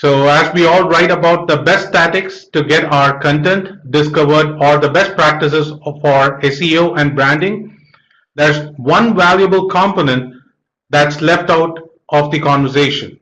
So as we all write about the best tactics to get our content discovered or the best practices for SEO and branding, there's one valuable component that's left out of the conversation.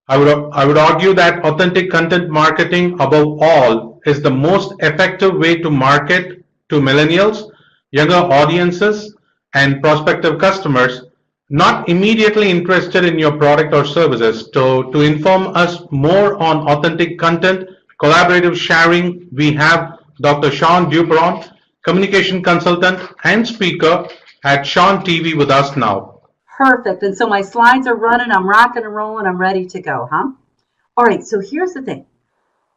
I would argue that authentic content marketing, above all, is the most effective way to market to millennials, younger audiences, and prospective customers not immediately interested in your product or services. To inform us more on authentic content, collaborative sharing, we have Dr. Shawne Duperon, communication consultant and speaker at Shawne TV with us now. Perfect. And so my slides are running. I'm rocking and rolling. I'm ready to go, huh? All right. So here's the thing.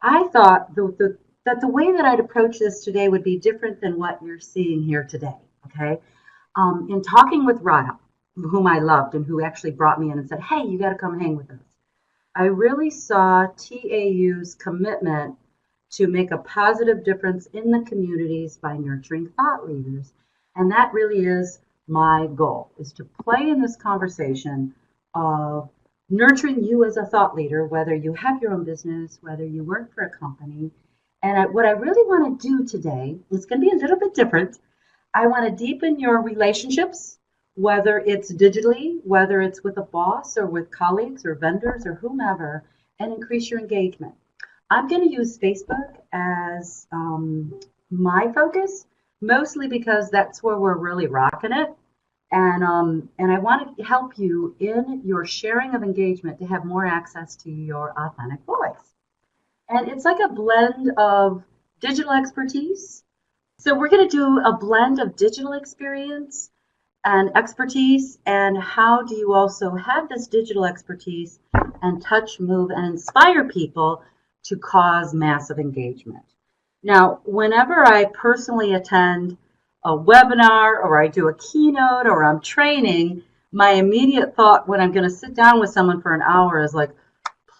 I thought that the way that I'd approach this today would be different than what you're seeing here today. Okay. In talking with Radha, whom I loved and who actually brought me in and said, hey, you got to come hang with us, I really saw TAU's commitment to make a positive difference in the communities by nurturing thought leaders. And that really is my goal, is to play in this conversation of nurturing you as a thought leader, whether you have your own business, whether you work for a company. And what I really want to do today is going to be a little bit different. I want to deepen your relationships, whether it's digitally, whether it's with a boss or with colleagues or vendors or whomever, and increase your engagement. I'm going to use Facebook as my focus, mostly because that's where we're really rocking it. And I want to help you in your sharing of engagement to have more access to your authentic voice. And it's like a blend of digital expertise. So we're going to do a blend of digital experience and expertise, and how do you also have this digital expertise and touch, move, and inspire people to cause massive engagement. Now, whenever I personally attend a webinar or I do a keynote or I'm training, my immediate thought when I'm going to sit down with someone for an hour is like,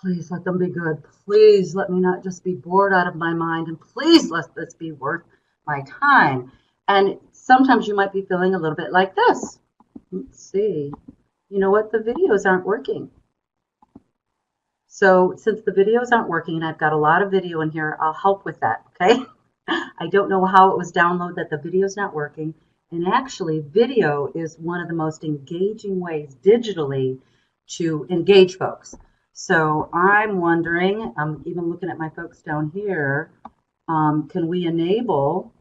please let them be good. Please let me not just be bored out of my mind, and please let this be worth my time. And sometimes you might be feeling a little bit like this. Let's see. You know what? The videos aren't working. So since the videos aren't working, and I've got a lot of video in here, I'll help with that, okay? I don't know how it was downloaded that the video's not working. And actually, video is one of the most engaging ways digitally to engage folks. So I'm wondering, I'm even looking at my folks down here, can we enable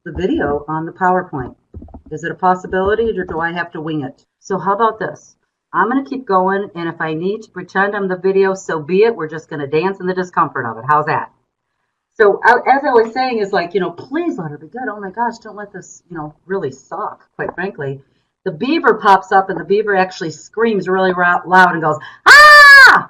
the video on the PowerPoint? Is it a possibility, or do I have to wing it? So how about this? I'm going to keep going, and if I need to pretend I'm the video, so be it. We're just going to dance in the discomfort of it. How's that? So as I was saying, is like, please let her be good. Oh my gosh, don't let this, really suck, quite frankly. The beaver pops up, and the beaver actually screams really loud and goes, ah!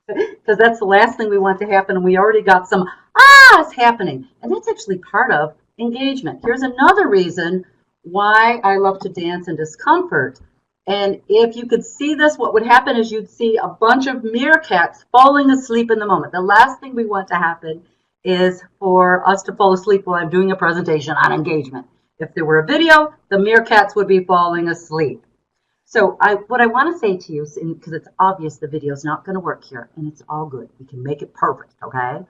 Because that's the last thing we want to happen, and we already got some ahs happening. And that's actually part of engagement. Here's another reason why I love to dance in discomfort. And if you could see this, what would happen is you'd see a bunch of meerkats falling asleep in the moment. The last thing we want to happen is for us to fall asleep while I'm doing a presentation on engagement. If there were a video, the meerkats would be falling asleep. So what I want to say to you, because it's obvious the video is not going to work here, and it's all good. We can make it perfect, okay?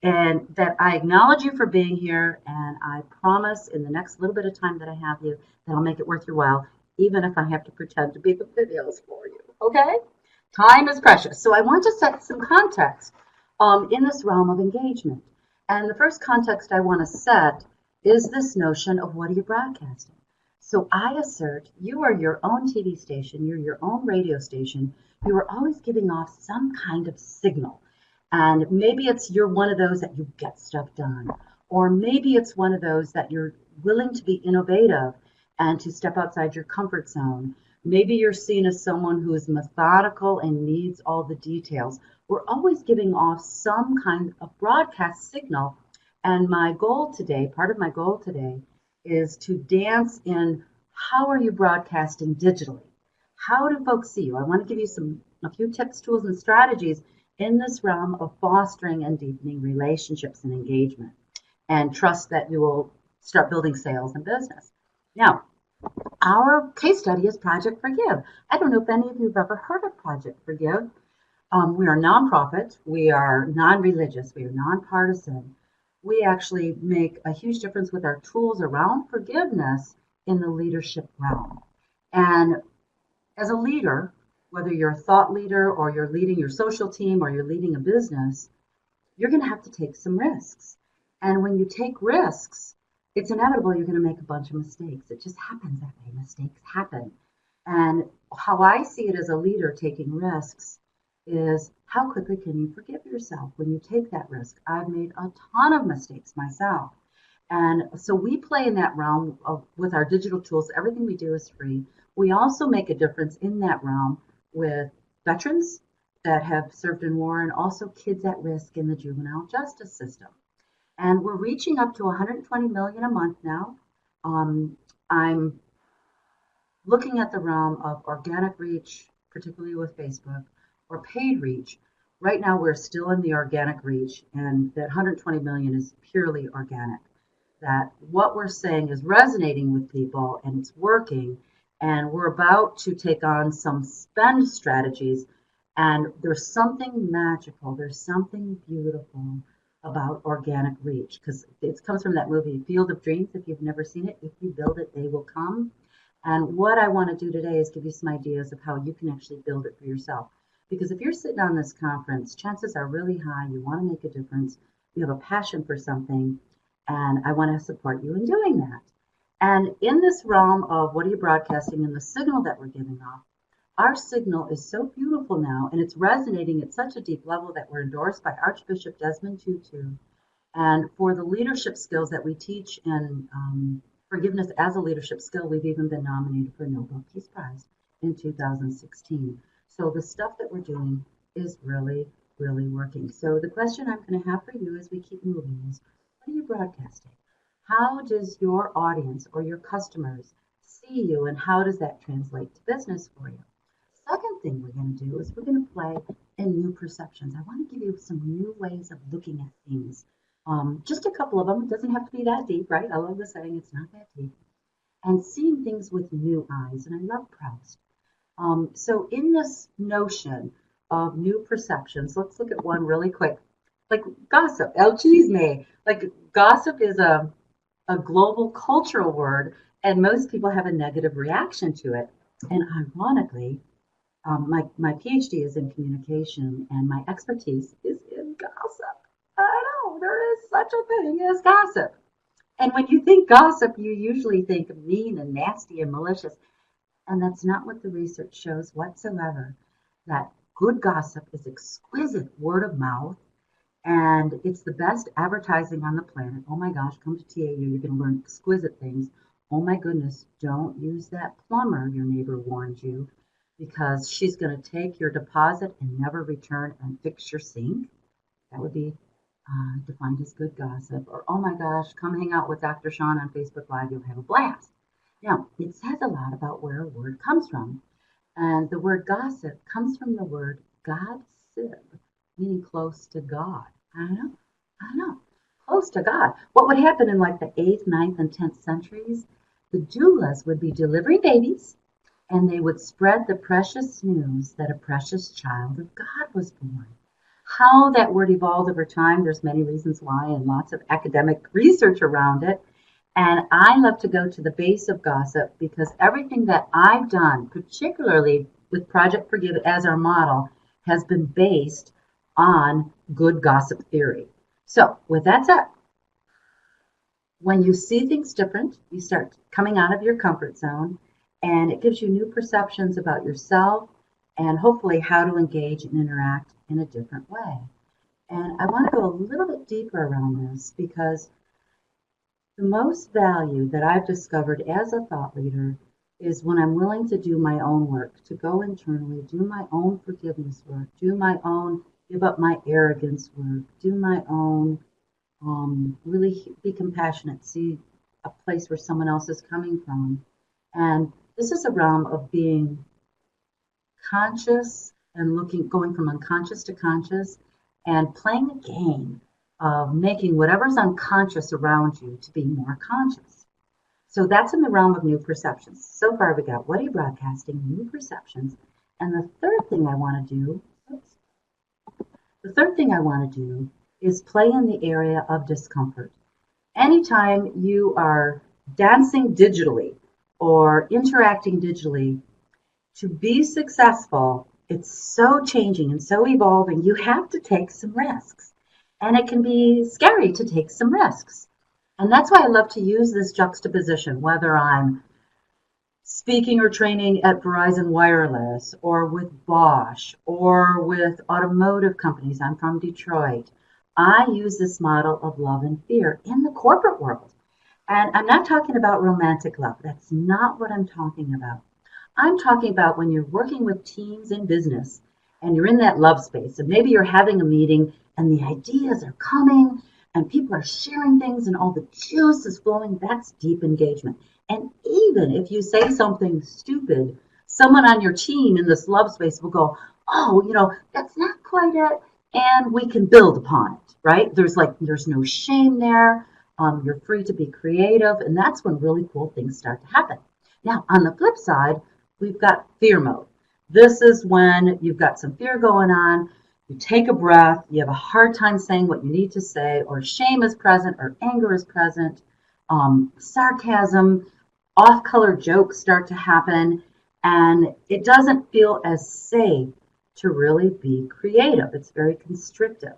And that I acknowledge you for being here, and I promise in the next little bit of time that I have you that I'll make it worth your while, even if I have to pretend to be the videos for you, okay? Time is precious. So I want to set some context in this realm of engagement. And the first context I want to set is this notion of what are you broadcasting? So I assert you are your own TV station, you're your own radio station, you are always giving off some kind of signal. And maybe it's you're one of those that you get stuff done, or maybe it's one of those that you're willing to be innovative and to step outside your comfort zone. Maybe you're seen as someone who is methodical and needs all the details. We're always giving off some kind of broadcast signal. And my goal today, part of my goal today, is to dance in how are you broadcasting digitally? How do folks see you? I want to give you a few tips, tools, and strategies in this realm of fostering and deepening relationships and engagement, and trust that you will start building sales and business. Now, our case study is Project Forgive. I don't know if any of you have ever heard of Project Forgive, We are nonprofit, we are non-religious, we are nonpartisan. We actually make a huge difference with our tools around forgiveness in the leadership realm. And as a leader, whether you're a thought leader or you're leading your social team or you're leading a business, you're going to have to take some risks. And when you take risks, it's inevitable you're going to make a bunch of mistakes. It just happens that way. Mistakes happen. And how I see it as a leader taking risks is how quickly can you forgive yourself when you take that risk? I've made a ton of mistakes myself. And so we play in that realm with our digital tools. Everything we do is free. We also make a difference in that realm with veterans that have served in war and also kids at risk in the juvenile justice system. And we're reaching up to 120 million a month now. I'm looking at the realm of organic reach, particularly with Facebook, or paid reach. Right now, we're still in the organic reach, and that 120 million is purely organic. That what we're saying is resonating with people and it's working, and we're about to take on some spend strategies. And there's something magical, there's something beautiful about organic reach, because it comes from that movie Field of Dreams. If you've never seen it, if you build it, they will come. And what I want to do today is give you some ideas of how you can actually build it for yourself. Because if you're sitting on this conference, chances are really high you want to make a difference, you have a passion for something, and I want to support you in doing that. And in this realm of what are you broadcasting and the signal that we're giving off, our signal is so beautiful now, and it's resonating at such a deep level that we're endorsed by Archbishop Desmond Tutu. And for the leadership skills that we teach in forgiveness as a leadership skill, we've even been nominated for a Nobel Peace Prize in 2016. So the stuff that we're doing is really, really working. So the question I'm going to have for you as we keep moving is, what are you broadcasting? How does your audience or your customers see you, and how does that translate to business for you? Second thing we're going to do is we're going to play in new perceptions. I want to give you some new ways of looking at things. Just a couple of them. It doesn't have to be that deep, right? I love the saying, it's not that deep. And seeing things with new eyes. And I love Proust. So in this notion of new perceptions, let's look at one really quick. Like gossip, el chisme. Like gossip is a global cultural word, and most people have a negative reaction to it. And ironically, my PhD is in communication, and my expertise is in gossip. I know there is such a thing as gossip. And when you think gossip, you usually think mean and nasty and malicious. And that's not what the research shows whatsoever. That good gossip is exquisite word of mouth, and it's the best advertising on the planet. Oh my gosh, come to TAU, you're going to learn exquisite things. Oh my goodness, don't use that plumber your neighbor warned you, because she's going to take your deposit and never return and fix your sink. That would be defined as good gossip. Or, oh my gosh, come hang out with Dr. Shawne on Facebook Live, you'll have a blast. Now, it says a lot about where a word comes from. And the word gossip comes from the word God-sib, meaning close to God. I know, close to God. What would happen in like the 8th, 9th, and 10th centuries? The doulas would be delivering babies, and they would spread the precious news that a precious child of God was born. How that word evolved over time, there's many reasons why, and lots of academic research around it. And I love to go to the base of gossip, because everything that I've done, particularly with Project Forgive It as our model, has been based on good gossip theory. So with that said, when you see things different, you start coming out of your comfort zone, and it gives you new perceptions about yourself and hopefully how to engage and interact in a different way. And I want to go a little bit deeper around this, because the most value that I've discovered as a thought leader is when I'm willing to do my own work, to go internally, do my own forgiveness work, do my own give up my arrogance work, do my own really be compassionate, see a place where someone else is coming from. And this is a realm of being conscious and going from unconscious to conscious, and playing a game of making whatever's unconscious around you to be more conscious. So that's in the realm of new perceptions. So far we got what are you broadcasting, new perceptions. And the third thing I want to do, The third thing I want to do is play in the area of discomfort. Anytime you are dancing digitally or interacting digitally, to be successful, it's so changing and so evolving, you have to take some risks. And it can be scary to take some risks. And that's why I love to use this juxtaposition, whether I'm speaking or training at Verizon Wireless or with Bosch or with automotive companies. I'm from Detroit. I use this model of love and fear in the corporate world. And I'm not talking about romantic love. That's not what I'm talking about. I'm talking about when you're working with teams in business and you're in that love space, and maybe you're having a meeting and the ideas are coming and people are sharing things and all the juice is flowing. That's deep engagement. And even if you say something stupid, someone on your team in this love space will go, oh, that's not quite it. And we can build upon it, right? There's no shame there. You're free to be creative. And that's when really cool things start to happen. Now, on the flip side, we've got fear mode. This is when you've got some fear going on. You take a breath, you have a hard time saying what you need to say, or shame is present, or anger is present, sarcasm, off-color jokes start to happen, and it doesn't feel as safe to really be creative. It's very constrictive.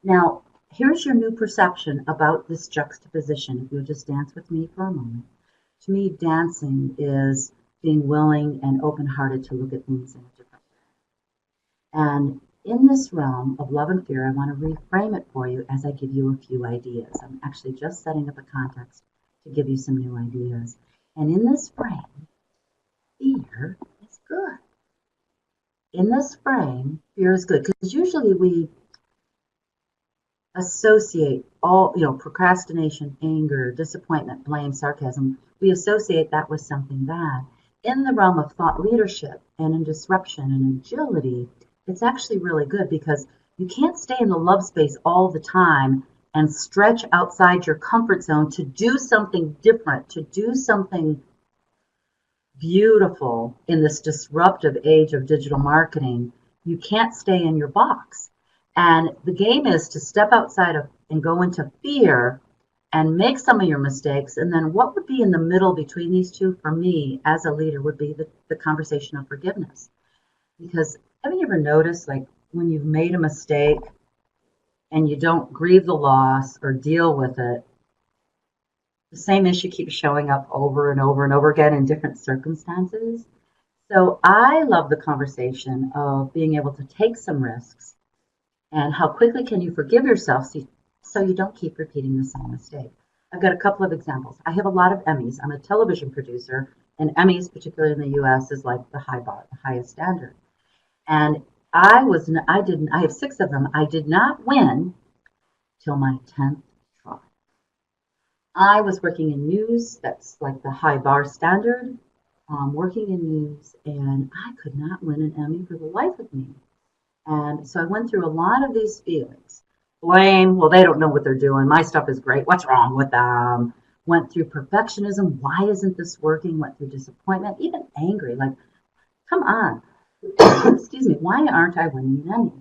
Now, here's your new perception about this juxtaposition. If you'll just dance with me for a moment. To me, dancing is being willing and open-hearted to look at things in a different way. And in this realm of love and fear, I want to reframe it for you as I give you a few ideas. I'm actually just setting up a context to give you some new ideas. And in this frame, fear is good. In this frame, fear is good, because usually we associate all, procrastination, anger, disappointment, blame, sarcasm, we associate that with something bad. In the realm of thought leadership and in disruption and agility, it's actually really good, because you can't stay in the love space all the time and stretch outside your comfort zone to do something different, to do something beautiful in this disruptive age of digital marketing. You can't stay in your box. And the game is to step outside of and go into fear and make some of your mistakes. And then what would be in the middle between these two for me as a leader would be the conversation of forgiveness. Because haven't you ever noticed, like, when you've made a mistake and you don't grieve the loss or deal with it, the same issue keeps showing up over and over and over again in different circumstances. So I love the conversation of being able to take some risks and how quickly can you forgive yourself so you don't keep repeating the same mistake. I've got a couple of examples. I have a lot of Emmys. I'm a television producer, and Emmys, particularly in the US, is like the high bar, the highest standard. And I have 6 of them. I did not win till my 10th try. I was working in news. That's like the high bar standard, working in news, and I could not win an Emmy for the life of me. And so I went through a lot of these feelings. Blame, well, they don't know what they're doing. My stuff is great. What's wrong with them? Went through perfectionism. Why isn't this working? Went through disappointment, even angry. Like, come on. Excuse me. Why aren't I winning an Emmy?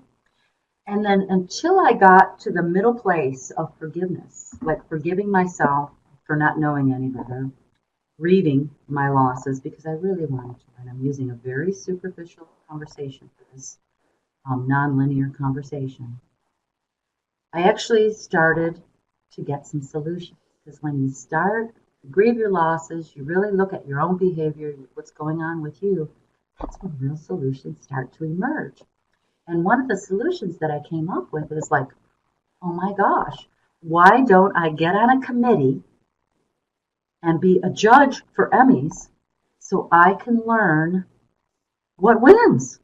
And then until I got to the middle place of forgiveness, like forgiving myself for not knowing any better, grieving my losses because I really wanted to. And I'm using a very superficial conversation for this non-linear conversation. I actually started to get some solutions, because when you start to grieve your losses, you really look at your own behavior, what's going on with you, that's when real solutions start to emerge. And one of the solutions that I came up with is like, oh my gosh, why don't I get on a committee and be a judge for Emmys so I can learn what wins?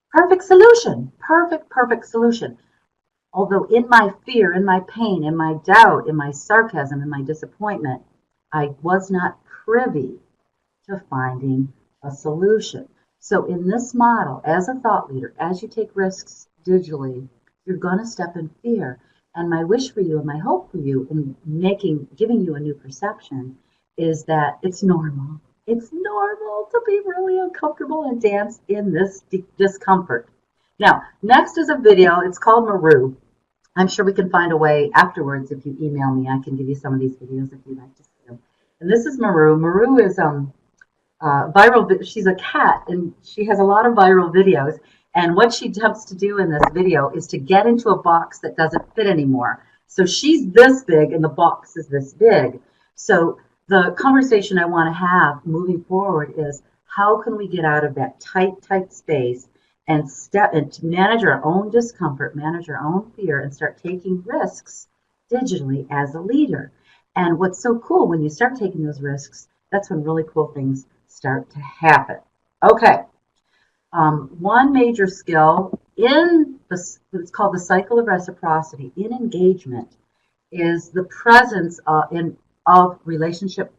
Perfect solution. Perfect solution. Although in my fear, in my pain, in my doubt, in my sarcasm, in my disappointment, I was not privy to finding a solution. So in this model, as a thought leader, as you take risks digitally, you're going to step in fear. And my wish for you and my hope for you in giving you a new perception is that it's normal. It's normal to be really uncomfortable and dance in this discomfort. Now, next is a video. It's called Maru. I'm sure we can find a way afterwards. If you email me, I can give you some of these videos if you'd like to see them. And this is Maru. Maru is viral. She's a cat, and she has a lot of viral videos. And what she attempts to do in this video is to get into a box that doesn't fit anymore. So she's this big, and the box is this big. So the conversation I want to have moving forward is, how can we get out of that tight space and step and to manage our own discomfort, manage our own fear, and start taking risks digitally as a leader. And what's so cool, when you start taking those risks, that's when really cool things start to happen. Okay, one major skill in this, it's called the cycle of reciprocity in engagement, is the presence of relationship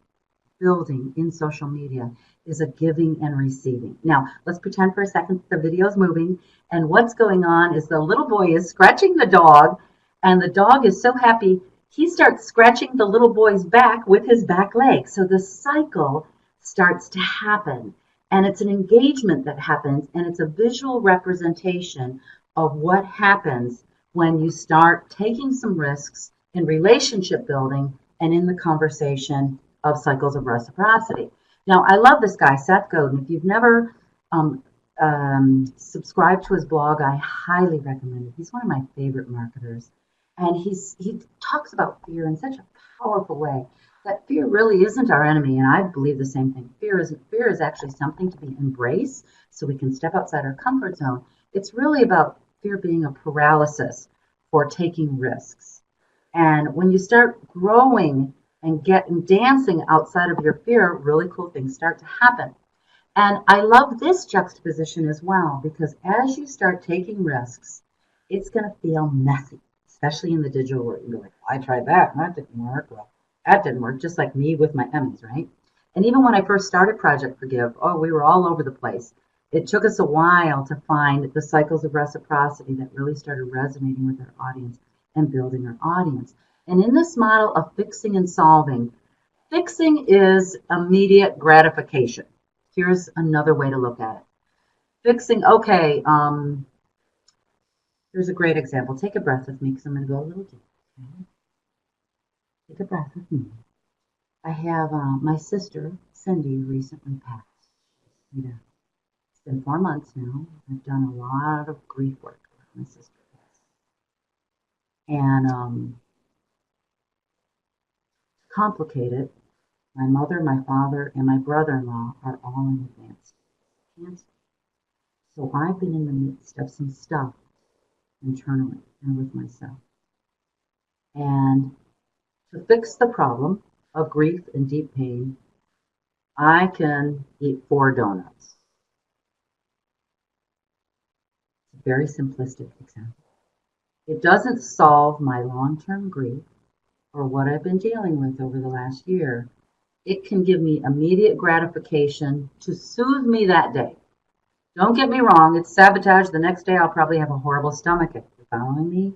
building in social media, is a giving and receiving. Now, let's pretend for a second the video's moving, and what's going on is the little boy is scratching the dog, and the dog is so happy, he starts scratching the little boy's back with his back leg. So the cycle starts to happen, and it's an engagement that happens, and it's a visual representation of what happens when you start taking some risks in relationship building and in the conversation of cycles of reciprocity. Now, I love this guy, Seth Godin. If you've never subscribed to his blog, I highly recommend it. He's one of my favorite marketers. And he talks about fear in such a powerful way, that fear really isn't our enemy. And I believe the same thing. Fear is actually something to be embraced so we can step outside our comfort zone. It's really about fear being a paralysis for taking risks. And when you start growing and dancing outside of your fear, really cool things start to happen. And I love this juxtaposition as well, because as you start taking risks, it's going to feel messy, especially in the digital world. You're like, well, I tried that and that didn't work. Well, that didn't work, just like me with my Emmys, right? And even when I first started Project Forgive, we were all over the place. It took us a while to find the cycles of reciprocity that really started resonating with our audience and building our audience. And in this model of fixing and solving, fixing is immediate gratification. Here's another way to look at it. Fixing, okay, here's a great example. Take a breath with me, because I'm going to go a little deep. Okay? Take a breath with me. I have my sister, Cindy, recently passed. Yeah. It's been 4 months now. I've done a lot of grief work with my sister. And complicated, my mother, my father, and my brother-in-law are all in advanced cancer. So I've been in the midst of some stuff internally and with myself. And to fix the problem of grief and deep pain, I can eat 4 donuts. It's a very simplistic example. It doesn't solve my long-term grief or what I've been dealing with over the last year. It can give me immediate gratification to soothe me that day. Don't get me wrong, it's sabotage. The next day I'll probably have a horrible stomachache. You're following me?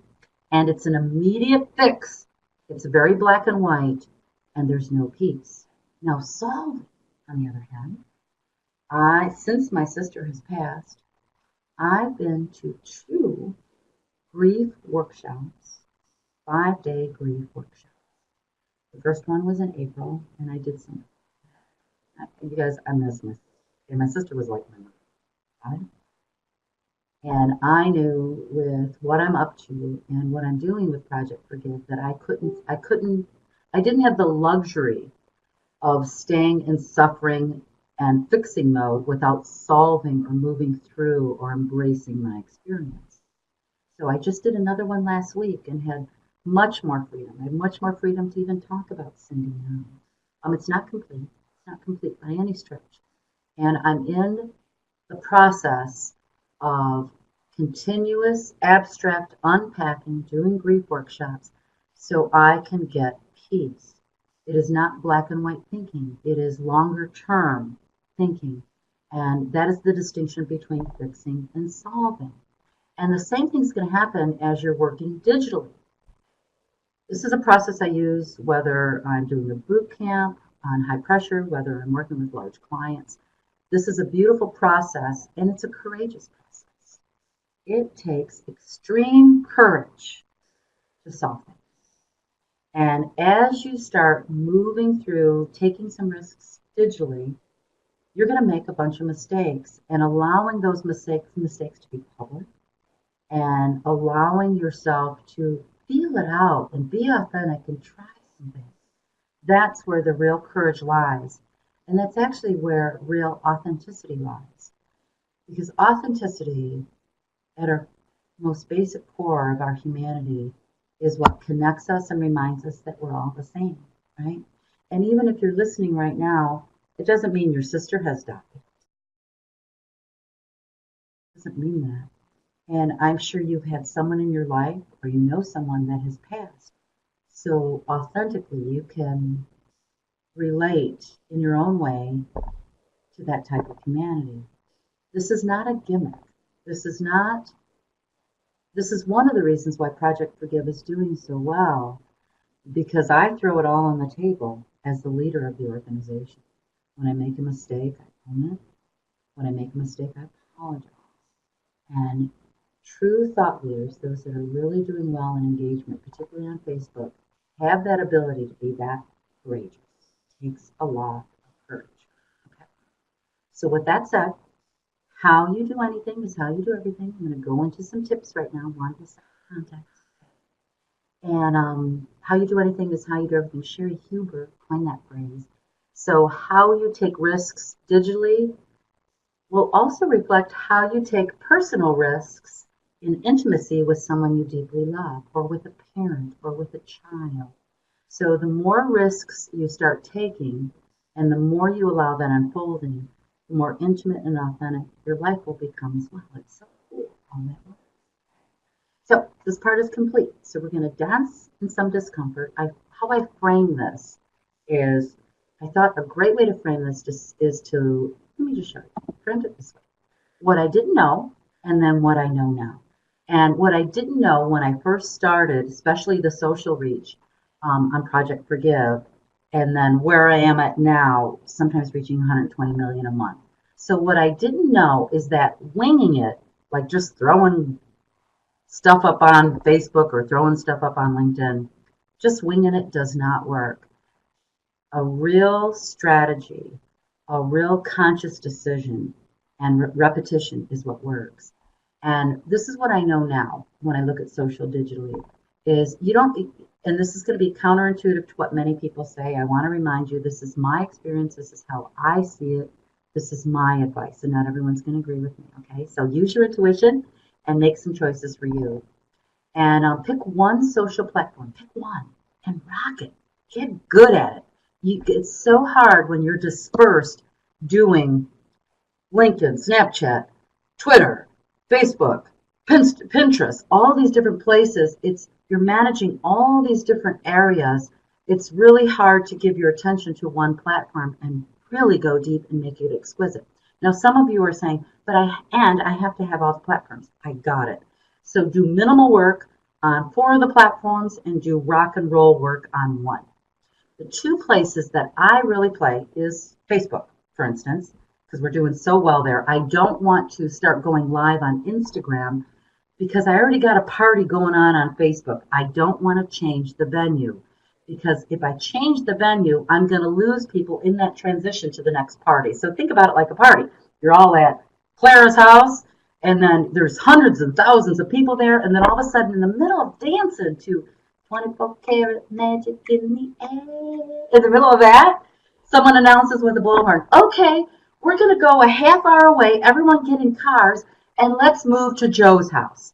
And it's an immediate fix. It's very black and white, and there's no peace. Now, solving, on the other hand, since my sister has passed, I've been to 2 grief workshops, 5-day grief workshops. The first one was in April, and I did some. You guys, I miss my sister. And my sister was like my mother. Right? And I knew with what I'm up to and what I'm doing with Project Forgive that I didn't have the luxury of staying in suffering and fixing mode without solving or moving through or embracing my experience. So I just did another one last week and had much more freedom. I have much more freedom to even talk about Cindy now. It's not complete. It's not complete by any stretch. And I'm in the process of continuous abstract unpacking, doing grief workshops so I can get peace. It is not black and white thinking. It is longer term thinking. And that is the distinction between fixing and solving. And the same thing's going to happen as you're working digitally. This is a process I use whether I'm doing a boot camp on high pressure, whether I'm working with large clients. This is a beautiful process, and it's a courageous process. It takes extreme courage to solve things. And as you start moving through, taking some risks digitally, you're going to make a bunch of mistakes, and allowing those mistakes to be public and allowing yourself to feel it out and be authentic and try something. That's where the real courage lies. And that's actually where real authenticity lies. Because authenticity, at our most basic core of our humanity, is what connects us and reminds us that we're all the same, right? And even if you're listening right now, it doesn't mean your sister has died. It doesn't mean that. And I'm sure you've had someone in your life, or you know someone that has passed. So authentically, you can relate in your own way to that type of humanity. This is not a gimmick. This is one of the reasons why Project Forgive is doing so well, because I throw it all on the table as the leader of the organization. When I make a mistake, I own it. When I make a mistake, I apologize. And true thought leaders, those that are really doing well in engagement, particularly on Facebook, have that ability to be that courageous. It takes a lot of courage. Okay. So with that said, how you do anything is how you do everything. I'm going to go into some tips right now. One is context. And how you do anything is how you do everything. Sherry Huber coined that phrase. So how you take risks digitally will also reflect how you take personal risks in intimacy with someone you deeply love, or with a parent, or with a child. So the more risks you start taking, and the more you allow that unfolding, the more intimate and authentic your life will become as well. It's so cool all that works. So this part is complete. So we're going to dance in some discomfort. How I frame this is, I thought a great way to frame this is to, let me just show you, frame it this way. What I didn't know, and then what I know now. And what I didn't know when I first started, especially the social reach on Project Forgive, and then where I am at now, sometimes reaching 120 million a month. So what I didn't know is that winging it, like just throwing stuff up on Facebook or throwing stuff up on LinkedIn, just winging it does not work. A real strategy, a real conscious decision, and repetition is what works. And this is what I know now when I look at social digitally, is you don't, and this is going to be counterintuitive to what many people say. I want to remind you, this is my experience. This is how I see it. This is my advice, and not everyone's going to agree with me, okay? So use your intuition and make some choices for you. And pick one social platform. Pick one and rock it. Get good at it. It's so hard when you're dispersed doing LinkedIn, Snapchat, Twitter, Facebook, Pinterest, all these different places. You're managing all these different areas. It's really hard to give your attention to one platform and really go deep and make it exquisite. Now, some of you are saying, but I have to have all the platforms. I got it. So do minimal work on 4 of the platforms and do rock and roll work on 1. The 2 places that I really play is Facebook, for instance, because we're doing so well there. I don't want to start going live on Instagram because I already got a party going on Facebook. I don't want to change the venue, because if I change the venue, I'm going to lose people in that transition to the next party. So think about it like a party. You're all at Clara's house, and then there's hundreds and thousands of people there, and then all of a sudden in the middle of dancing to 24 karat magic in the air, in the middle of that, someone announces with a bullhorn, okay, we're going to go a half hour away, everyone get in cars, and let's move to Joe's house.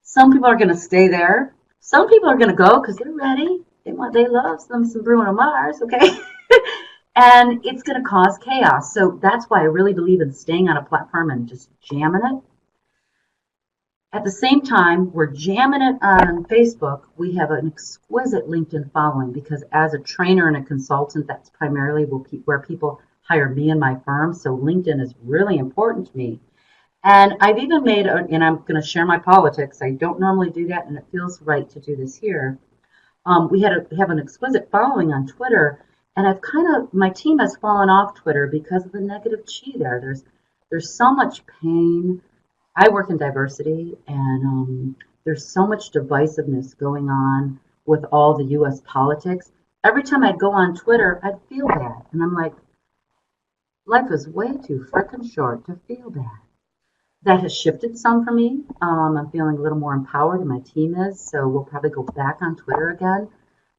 Some people are going to stay there. Some people are going to go because they're ready. They love some Bruno Mars, okay? And it's going to cause chaos. So that's why I really believe in staying on a platform and just jamming it. At the same time, we're jamming it on Facebook. We have an exquisite LinkedIn following, because as a trainer and a consultant, that's primarily where people hire me and my firm. So LinkedIn is really important to me. And I've even made, and I'm going to share my politics. I don't normally do that, and it feels right to do this here. We have an exquisite following on Twitter, and my team has fallen off Twitter because of the negative chi there. There's so much pain. I work in diversity, and there's so much divisiveness going on with all the U.S. politics. Every time I'd go on Twitter, I'd feel bad. And I'm like, life is way too frickin' short to feel bad. That has shifted some for me. I'm feeling a little more empowered, and my team is, so we'll probably go back on Twitter again.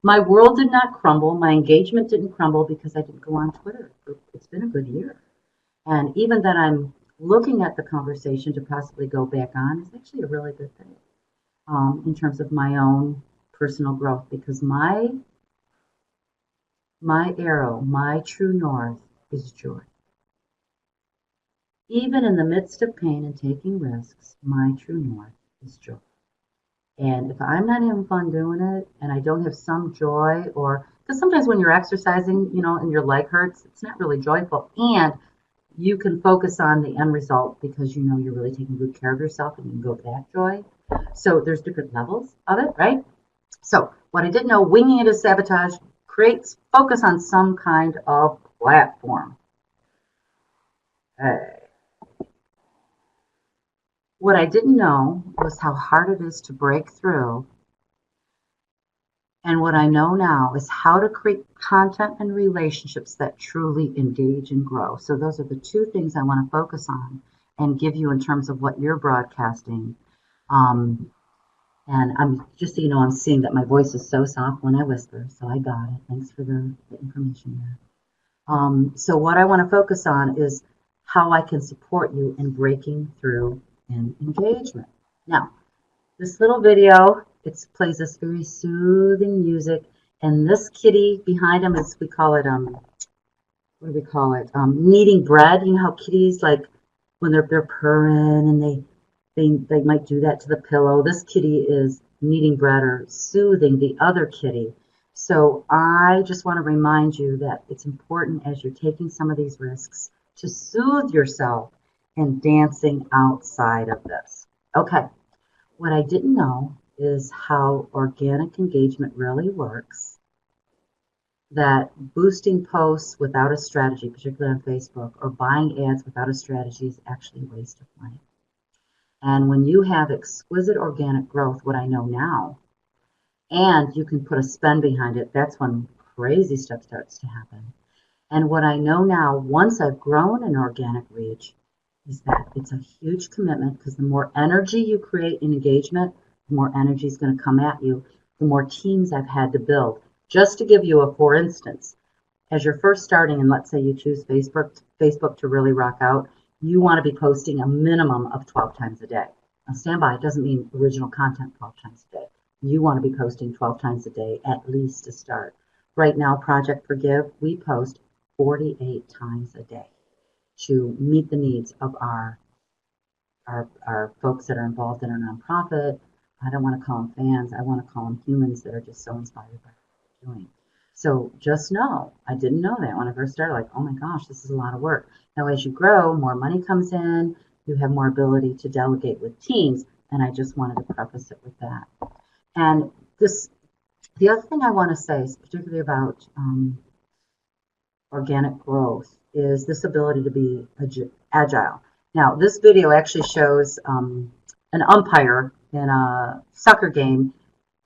My world did not crumble. My engagement didn't crumble because I didn't go on Twitter. It's been a good year. And even that I'm looking at the conversation to possibly go back on is actually a really good thing in terms of my own personal growth, because my arrow, my true north is joy. Even in the midst of pain and taking risks, my true north is joy. And if I'm not having fun doing it and I don't have some joy, or because sometimes when you're exercising, and your leg hurts, it's not really joyful. And you can focus on the end result because you're really taking good care of yourself and you can go to that joy. So there's different levels of it, right? So what I didn't know, winging it is sabotage. Creates focus on some kind of platform. What I didn't know was how hard it is to break through. And what I know now is how to create content and relationships that truly engage and grow. So those are the two things I want to focus on and give you in terms of what you're broadcasting. And I'm just so you know, I'm seeing that my voice is so soft when I whisper, so I got it. Thanks for the information there. So what I want to focus on is how I can support you in breaking through in engagement. Now, this little video, it plays this very soothing music, and this kitty behind him is, we call it, what do we call it? Kneading bread. You know how kitties, like, when they're purring and they might do that to the pillow. This kitty is kneading bread or soothing the other kitty. So I just want to remind you that it's important as you're taking some of these risks to soothe yourself and dancing outside of this. Okay, what I didn't know is how organic engagement really works, that boosting posts without a strategy, particularly on Facebook, or buying ads without a strategy is actually a waste of money. And when you have exquisite organic growth, what I know now, and you can put a spend behind it, that's when crazy stuff starts to happen. And what I know now, once I've grown an organic reach, is that it's a huge commitment, because the more energy you create in engagement, the more energy is going to come at you, the more teams I've had to build. Just to give you a for instance, as you're first starting, and let's say you choose Facebook to really rock out, you want to be posting a minimum of 12 times a day. Now, stand by, it doesn't mean original content 12 times a day. You want to be posting 12 times a day, at least to start. Right now, Project Forgive, we post 48 times a day to meet the needs of our folks that are involved in our nonprofit. I don't want to call them fans. I want to call them humans that are just so inspired by what we're doing. So just know, I didn't know that when I first started, like, oh my gosh, this is a lot of work. Now, as you grow, more money comes in, you have more ability to delegate with teams, and I just wanted to preface it with that. And the other thing I want to say, is particularly about organic growth, is this ability to be agile. Now, this video actually shows an umpire in a soccer game.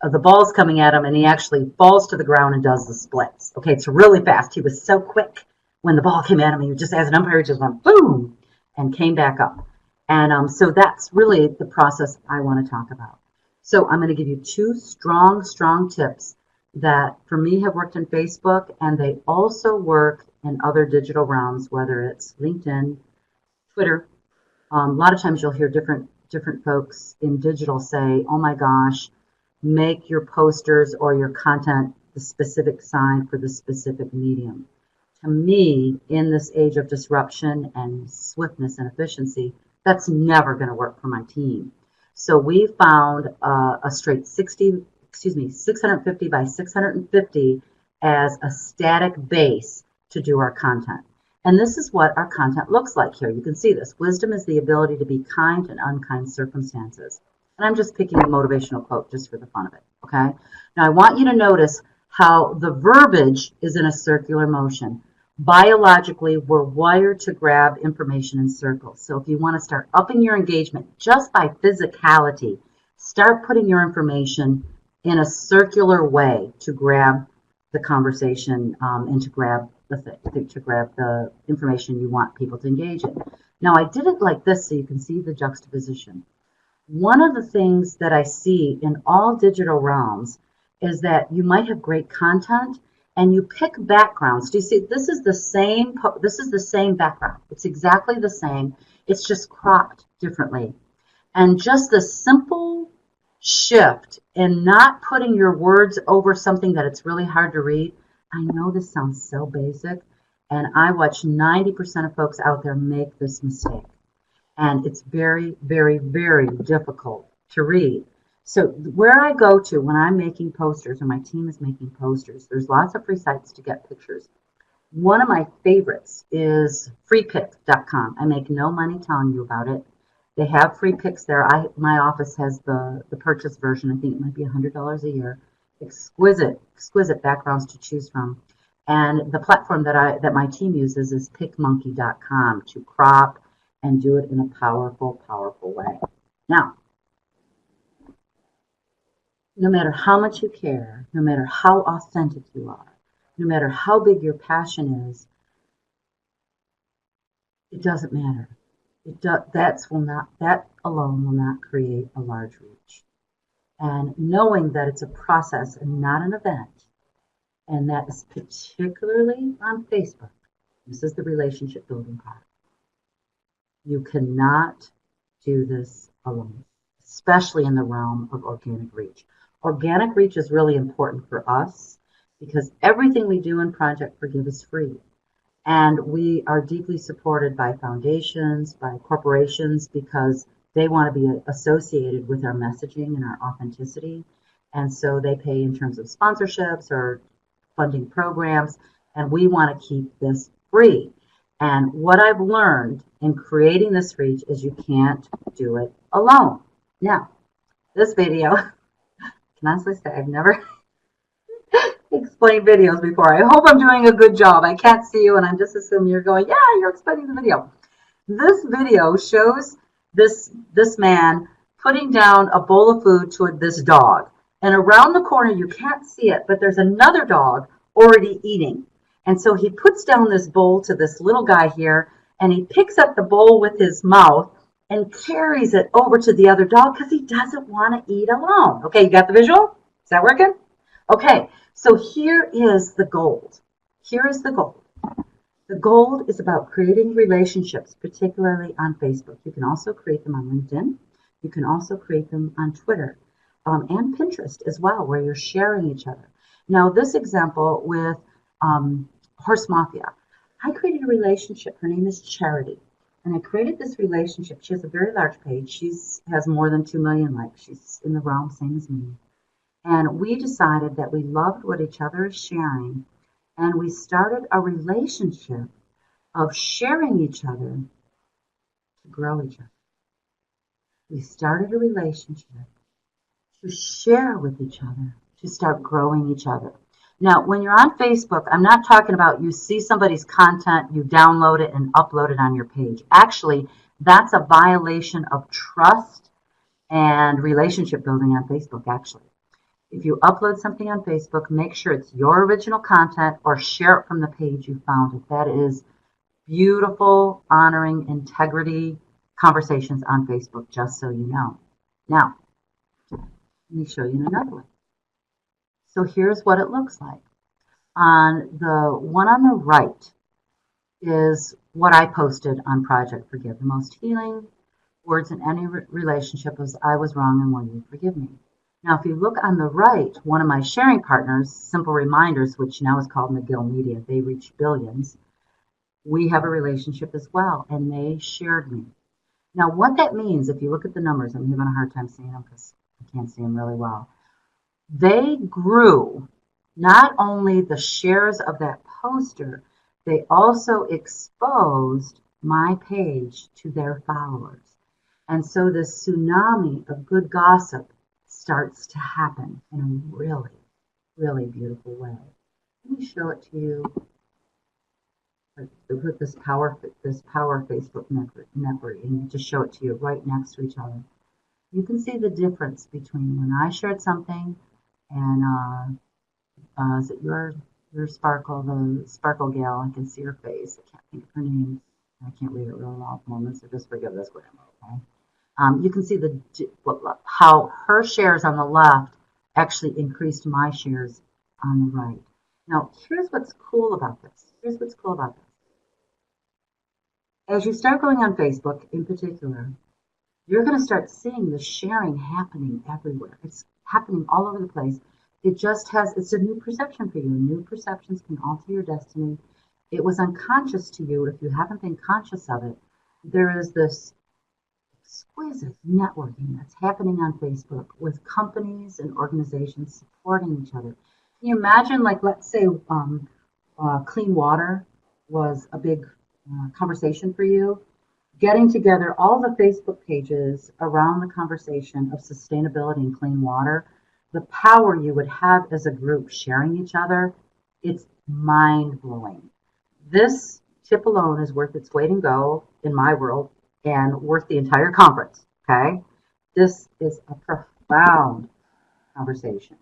The ball's coming at him, and he actually falls to the ground and does the splits. Okay, it's really fast. He was so quick when the ball came at him. He just, as an umpire, just went boom and came back up. And so that's really the process I want to talk about. So I'm going to give you two strong tips that for me have worked in Facebook, and they also work in other digital realms, whether it's LinkedIn, Twitter. A lot of times you'll hear different folks in digital say, oh my gosh, make your posters or your content the specific sign for the specific medium. To me, in this age of disruption and swiftness and efficiency, that's never going to work for my team. So we found a straight 650 by 650 as a static base to do our content. And this is what our content looks like here. You can see this. Wisdom is the ability to be kind in unkind circumstances. And I'm just picking a motivational quote just for the fun of it, okay? Now I want you to notice how the verbiage is in a circular motion. Biologically, we're wired to grab information in circles. So if you want to start upping your engagement just by physicality, start putting your information in a circular way to grab the conversation and to grab the information you want people to engage in. Now, I did it like this so you can see the juxtaposition. One of the things that I see in all digital realms is that you might have great content and you pick backgrounds. Do you see this is the same background. It's exactly the same. It's just cropped differently. And just the simple shift in not putting your words over something that it's really hard to read. I know this sounds so basic, and I watch 90% of folks out there make this mistake. And it's very, very, very difficult to read. So where I go to when I'm making posters or my team is making posters, there's lots of free sites to get pictures. One of my favorites is freepik.com. I make no money telling you about it. They have free pics there. My office has the purchase version. I think it might be $100 a year. Exquisite, exquisite backgrounds to choose from. And the platform that my team uses is picmonkey.com to crop and do it in a powerful, powerful way. Now, no matter how much you care, no matter how authentic you are, no matter how big your passion is, it doesn't matter. That alone will not create a large reach. And knowing that it's a process and not an event, and that is particularly on Facebook, this is the relationship building part. You cannot do this alone, especially in the realm of organic reach. Organic reach is really important for us because everything we do in Project Forgive is free. And we are deeply supported by foundations, by corporations, because they want to be associated with our messaging and our authenticity. And so they pay in terms of sponsorships or funding programs, and we want to keep this free. And what I've learned in creating this reach is you can't do it alone. Now, this video, I can honestly say I've never explained videos before. I hope I'm doing a good job. I can't see you, and I'm just assuming you're going, yeah, you're explaining the video. This video shows this man putting down a bowl of food to this dog. And around the corner, you can't see it, but there's another dog already eating. And so he puts down this bowl to this little guy here, and he picks up the bowl with his mouth and carries it over to the other dog because he doesn't want to eat alone. Okay, you got the visual? Is that working? Okay, so here is the gold. Here is the gold. The gold is about creating relationships, particularly on Facebook. You can also create them on LinkedIn. You can also create them on Twitter and Pinterest as well, where you're sharing each other. Now, this example with Horse Mafia, I created a relationship. Her name is Charity. And I created this relationship. She has a very large page. She has more than 2 million likes. She's in the realm, same as me. And we decided that we loved what each other is sharing. And we started a relationship of sharing each other to grow each other. We started a relationship to share with each other, to start growing each other. Now, when you're on Facebook, I'm not talking about you see somebody's content, you download it and upload it on your page. Actually, that's a violation of trust and relationship building on Facebook, actually. If you upload something on Facebook, make sure it's your original content or share it from the page you found. That is beautiful, honoring, integrity conversations on Facebook, just so you know. Now, let me show you another one. So here's what it looks like. On the one on the right is what I posted on Project Forgive. The most healing words in any relationship was, I was wrong and will you forgive me? Now, if you look on the right, one of my sharing partners, Simple Reminders, which now is called McGill Media, they reach billions. We have a relationship as well, and they shared me. Now, what that means, if you look at the numbers, I'm having a hard time seeing them because I can't see them really well. They grew not only the shares of that poster, they also exposed my page to their followers. And so this tsunami of good gossip starts to happen in a really, really beautiful way. Let me show it to you. put this power Facebook network, and just show it to you right next to each other. You can see the difference between when I shared something and is it your Sparkle, the Sparkle gal? I can see her face. I can't think of her name. I can't read it really well at the moment, so just forgive this grammar, okay? You can see how her shares on the left actually increased my shares on the right. Now, here's what's cool about this. Here's what's cool about this. As you start going on Facebook in particular, you're going to start seeing the sharing happening everywhere. It's happening all over the place. It's a new perception for you. New perceptions can alter your destiny. It was unconscious to you if you haven't been conscious of it. There is this exquisite networking that's happening on Facebook with companies and organizations supporting each other. Can you imagine, like, let's say clean water was a big conversation for you? Getting together all the Facebook pages around the conversation of sustainability and clean water, the power you would have as a group sharing each other, it's mind-blowing. This tip alone is worth its weight in gold in my world and worth the entire conference, okay? This is a profound conversation.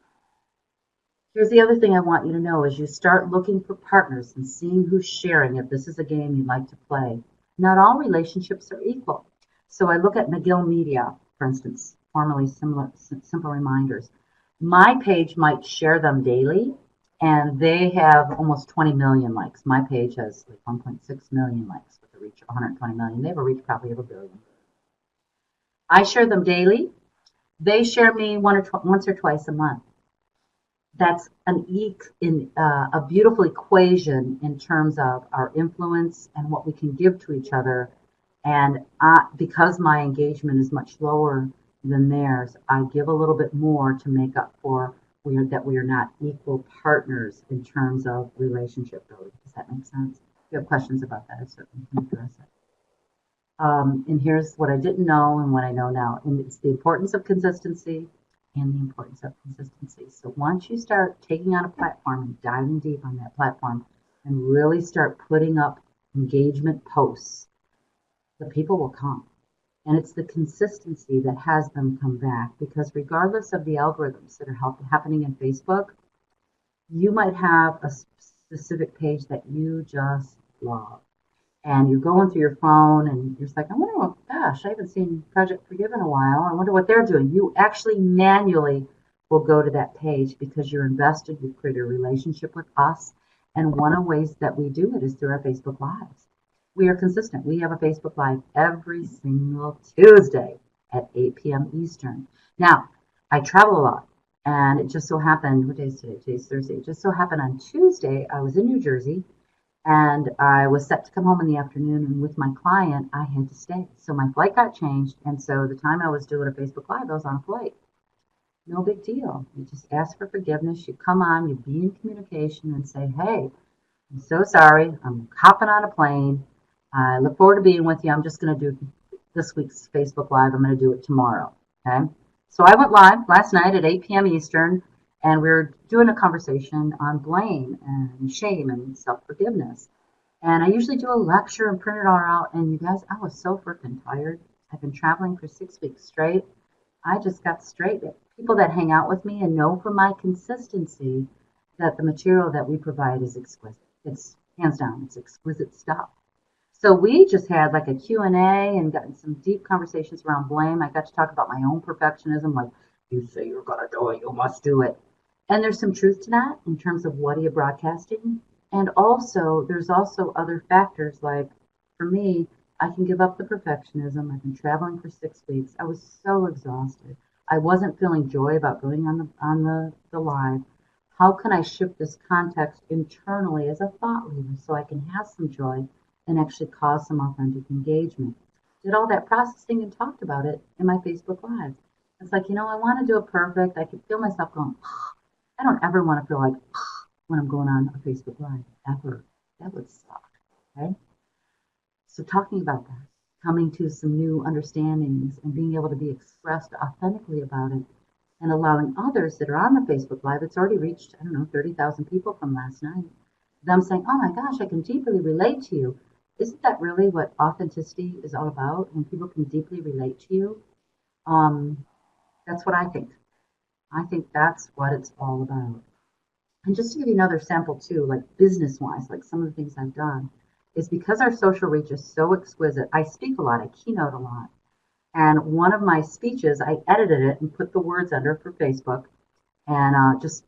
Here's the other thing I want you to know as you start looking for partners and seeing who's sharing, if this is a game you'd like to play. Not all relationships are equal. So I look at McGill Media, for instance, formerly Simple Reminders. My page might share them daily, and they have almost 20 million likes. My page has like 1.6 million likes with a reach of 120 million. They have a reach probably of 1 billion. I share them daily. They share me once or twice a month. That's a beautiful equation in terms of our influence and what we can give to each other. And because my engagement is much lower than theirs, I give a little bit more to make up for that we are not equal partners in terms of relationship building. Does that make sense? If you have questions about that, I certainly can address it. And here's what I didn't know and what I know now. And it's the importance of consistency and the importance of consistency. So once you start taking on a platform and diving deep on that platform and really start putting up engagement posts, the people will come. And it's the consistency that has them come back, because regardless of the algorithms that are happening in Facebook, you might have a specific page that you just love. And you're going through your phone and you're just like, I wonder what, gosh, I haven't seen Project Forgive in a while. I wonder what they're doing. You actually manually will go to that page because you're invested. You've created a relationship with us. And one of the ways that we do it is through our Facebook Lives. We are consistent. We have a Facebook Live every single Tuesday at 8 p.m. Eastern. Now, I travel a lot. And it just so happened, what day is today? Today's Thursday. It just so happened on Tuesday, I was in New Jersey. And I was set to come home in the afternoon, and with my client, I had to stay. So my flight got changed, and so the time I was doing a Facebook Live, I was on a flight. No big deal. You just ask for forgiveness. You come on, you be in communication and say, hey, I'm so sorry. I'm hopping on a plane. I look forward to being with you. I'm just going to do this week's Facebook Live. I'm going to do it tomorrow. Okay? So I went live last night at 8 p.m. Eastern. And we're doing a conversation on blame and shame and self-forgiveness. And I usually do a lecture and print it all out. And you guys, I was so freaking tired. I've been traveling for 6 weeks straight. I just got straight. People that hang out with me and know from my consistency that the material that we provide is exquisite. It's hands down, it's exquisite stuff. So we just had like a Q&A and gotten some deep conversations around blame. I got to talk about my own perfectionism, like, you say you're going to do it, you must do it. And there's some truth to that in terms of what are you broadcasting. And also, there's also other factors like, for me, I can give up the perfectionism. I've been traveling for 6 weeks. I was so exhausted. I wasn't feeling joy about going on the live. How can I shift this context internally as a thought leader so I can have some joy and actually cause some authentic engagement? Did all that processing and talked about it in my Facebook Live. It's like, I want to do it perfect. I can feel myself going, I don't ever want to feel like when I'm going on a Facebook Live, ever. That would suck, okay? So talking about that, coming to some new understandings and being able to be expressed authentically about it and allowing others that are on the Facebook Live, it's already reached, 30,000 people from last night. them saying, oh my gosh, I can deeply relate to you. Isn't that really what authenticity is all about? When people can deeply relate to you? Um, that's what I think. I think that's what it's all about. And just to give you another sample too, like business wise, like some of the things I've done, is because our social reach is so exquisite. I speak a lot, I keynote a lot. And one of my speeches, I edited it and put the words under for Facebook, and just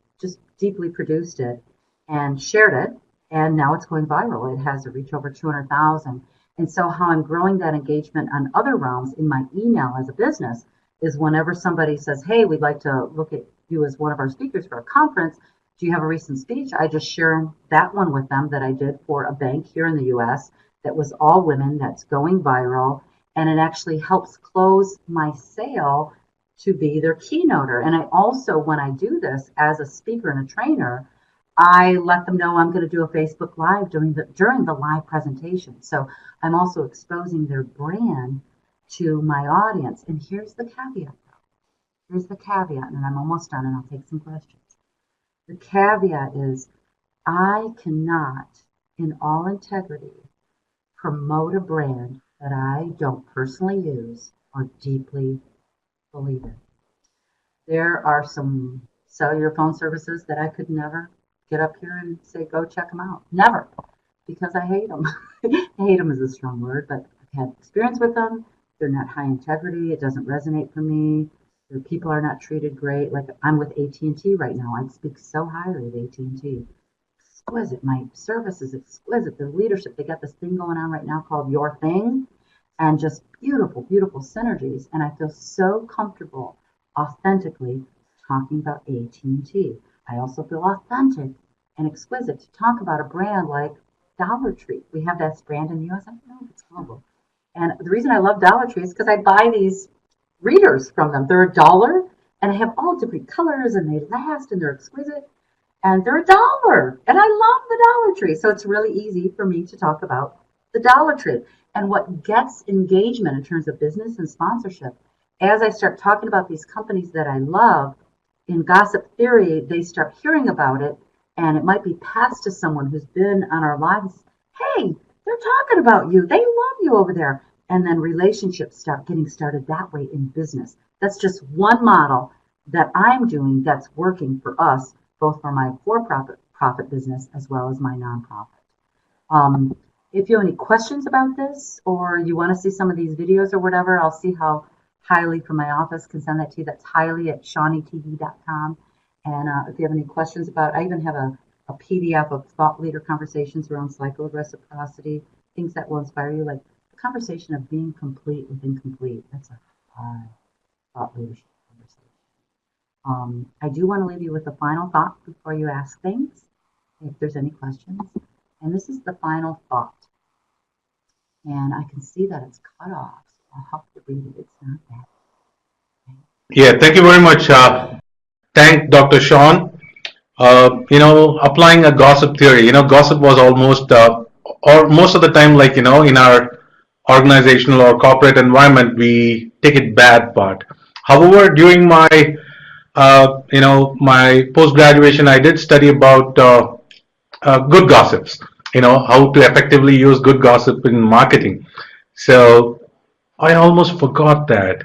deeply produced it and shared it. And now it's going viral. It has a reach over 200,000. And so how I'm growing that engagement on other realms in my email as a business is whenever somebody says, hey, we'd like to look at you as one of our speakers for a conference. Do you have a recent speech? I just share that one with them that I did for a bank here in the US that was all women, that's going viral. And it actually helps close my sale to be their keynoter. And I also, when I do this as a speaker and a trainer, I let them know I'm going to do a Facebook Live during the live presentation. So I'm also exposing their brand to my audience. And here's the caveat. Here's the caveat, and I'm almost done, and I'll take some questions. The caveat is I cannot, in all integrity, promote a brand that I don't personally use or deeply believe in. There are some cellular phone services that I could never get up here and say, go check them out. Never. Because I hate them. Hate them is a strong word, but I've had experience with them. They're not high integrity. It doesn't resonate for me. Their people are not treated great. Like I'm with AT&T right now. I speak so highly of AT&T. Exquisite. My service is exquisite. Their leadership, they got this thing going on right now called Your Thing, and just beautiful, beautiful synergies. And I feel so comfortable authentically talking about AT&T. I also feel authentic and exquisite to talk about a brand like Dollar Tree. We have that brand in the US. I don't know if it's global. And the reason I love Dollar Tree is because I buy these readers from them. They're $1 and I have all different colors and they last and they're exquisite and they're $1. And I love the Dollar Tree. So it's really easy for me to talk about the Dollar Tree. And what gets engagement in terms of business and sponsorship, as I start talking about these companies that I love, in gossip theory, they start hearing about it, and it might be passed to someone who's been on our lives. Hey, they're talking about you. They love you over there. And then relationships start getting started that way in business. That's just one model that I'm doing that's working for us, both for my for-profit business as well as my nonprofit. If you have any questions about this, or you want to see some of these videos or whatever, I'll see how Highly from my office can send that to you. That's highly@shawnetv.com. And if you have any questions about, I even have a PDF of thought leader conversations around cycle of reciprocity, things that will inspire you, like the conversation of being complete with incomplete. That's a high thought leadership conversation. I do want to leave you with a final thought before you ask things, if there's any questions. And this is the final thought. And I can see that it's cut off. I'll have to read it. It's not that. Okay. Yeah, thank you very much. Thank Dr. Shawne. Applying a gossip theory, gossip was almost, or most of the time, like, in our organizational or corporate environment, we take it bad part. However, during my, my post-graduation, I did study about good gossips, how to effectively use good gossip in marketing. So I almost forgot that.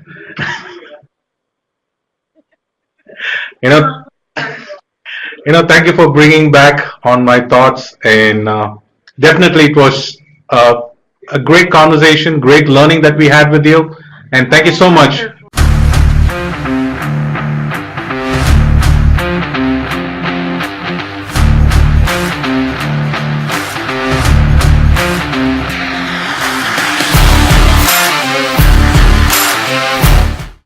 you know, Thank you for bringing back on my thoughts, and definitely it was a great conversation, great learning that we had with you, and thank you so much.